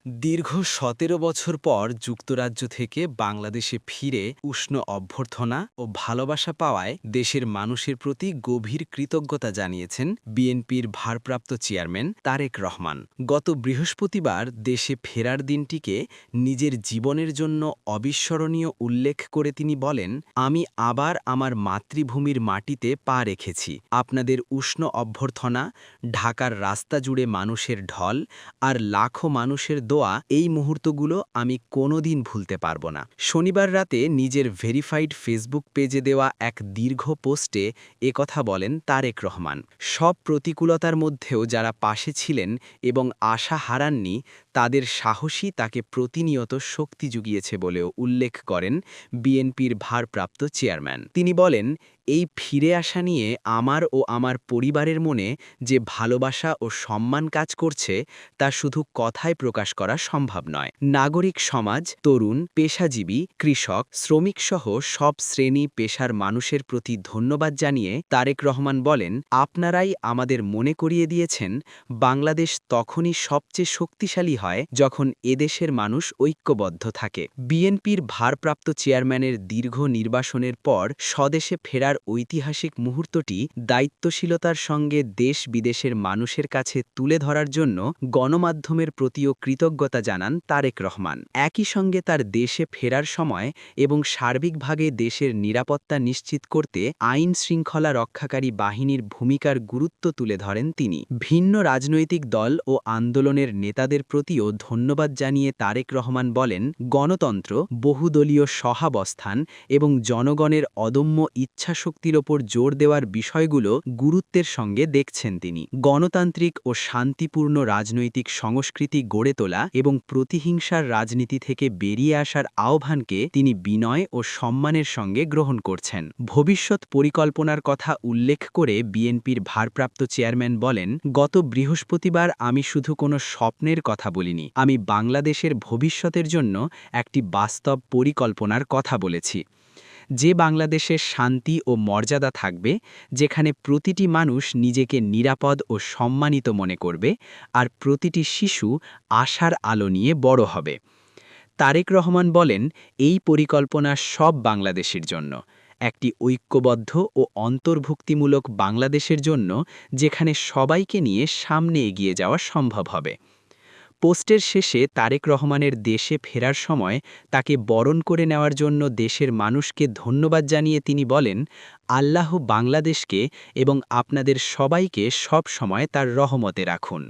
দীর্ঘ ১৭ বছর পর যুক্তরাজ্য থেকে বাংলাদেশে ফিরে উষ্ণ অভ্যর্থনা ও ভালোবাসা পাওয়ায় দেশের মানুষের প্রতি গভীর কৃতজ্ঞতা জানিয়েছেন বিএনপির ভারপ্রাপ্ত চেয়ারম্যান তারেক রহমান। গত বৃহস্পতিবার দেশে ফেরার দিনটিকে নিজের জীবনের জন্য অবিস্মরণীয় উল্লেখ করে তিনি বলেন, আমি আবার আমার মাতৃভূমির মাটিতে পা রেখেছি। আপনাদের উষ্ণ অভ্যর্থনা, ঢাকার রাস্তা জুড়ে মানুষের ঢল আর লাখো মানুষের দোয়া, এই মুহূর্তগুলো আমি কোনোদিন ভুলতে পারব না। শনিবার রাতে নিজের ভেরিফাইড ফেসবুক পেজে দেওয়া এক দীর্ঘ পোস্টে একথা বলেন তারেক রহমান। সব প্রতিকূলতার মধ্যেও যারা পাশে ছিলেন এবং আশা হারাননি, তাদের সাহসী তাকে প্রতিনিয়ত শক্তি জুগিয়েছে বলেও উল্লেখ করেন বিএনপির ভারপ্রাপ্ত চেয়ারম্যান। তিনি বলেন, এই ফিরে আসা নিয়ে আমার ও আমার পরিবারের মনে যে ভালোবাসা ও সম্মান কাজ করছে, তা শুধু কথায় প্রকাশ করা সম্ভব নয়। নাগরিক সমাজ, তরুণ, পেশাজীবী, কৃষক, শ্রমিকসহ সব শ্রেণী পেশার মানুষের প্রতি ধন্যবাদ জানিয়ে তারেক রহমান বলেন, আপনারাই আমাদের মনে করিয়ে দিয়েছেন বাংলাদেশ তখনই সবচেয়ে শক্তিশালী হয় যখন এদেশের মানুষ ঐক্যবদ্ধ থাকে। বিএনপির ভারপ্রাপ্ত চেয়ারম্যানের দীর্ঘ নির্বাসনের পর স্বদেশে ফেরার ঐতিহাসিক মুহূর্তটি দায়িত্বশীলতার সঙ্গে দেশ বিদেশের মানুষের কাছে তুলে ধরার জন্য গণমাধ্যমের প্রতিও কৃতজ্ঞতা জানান তারেক রহমান। একই সঙ্গে তার দেশে ফেরার সময় এবং সার্বিকভাবে দেশের নিরাপত্তা নিশ্চিত করতে আইন শৃঙ্খলা রক্ষাকারী বাহিনীর ভূমিকার গুরুত্ব তুলে ধরেন তিনি। ভিন্ন রাজনৈতিক দল ও আন্দোলনের নেতাদের প্রতিও ধন্যবাদ জানিয়ে তারেক রহমান বলেন, গণতন্ত্র, বহুদলীয় সহাবস্থান এবং জনগণের অদম্য ইচ্ছাশক্তির ওপর জোর দেওয়ার বিষয়গুলো গুরুত্বের সঙ্গে দেখছেন তিনি। গণতান্ত্রিক ও শান্তিপূর্ণ রাজনৈতিক সংস্কৃতি গড়ে তোলা এবং প্রতিহিংসার রাজনীতি থেকে বেরিয়ে আসার আহ্বানকে তিনি বিনয় ও সম্মানের সঙ্গে গ্রহণ করছেন। ভবিষ্যৎ পরিকল্পনার কথা উল্লেখ করে বিএনপির ভারপ্রাপ্ত চেয়ারম্যান বলেন, গত বৃহস্পতিবার আমি শুধু কোনো স্বপ্নের কথা বলিনি, আমি বাংলাদেশের ভবিষ্যতের জন্য একটি বাস্তব পরিকল্পনার কথা বলেছি। যে বাংলাদেশের শান্তি ও মর্যাদা থাকবে, যেখানে প্রতিটি মানুষ নিজেকে নিরাপদ ও সম্মানিত মনে করবে, আর প্রতিটি শিশু আশার আলো নিয়ে বড় হবে। তারেক রহমান বলেন, এই পরিকল্পনা সব বাংলাদেশের জন্য, একটি ঐক্যবদ্ধ ও অন্তর্ভুক্তিমূলক বাংলাদেশের জন্য, যেখানে সবাইকে নিয়ে সামনে এগিয়ে যাওয়া সম্ভব হবে। পোস্টের শেষে তারেক রহমানের দেশে ফেরার সময় তাকে বরণ করে নেওয়ার জন্য দেশের মানুষকে ধন্যবাদ জানিয়ে তিনি বলেন, আল্লাহ বাংলাদেশকে এবং আপনাদের সবাইকে সব সময় তার রহমতে রাখুন।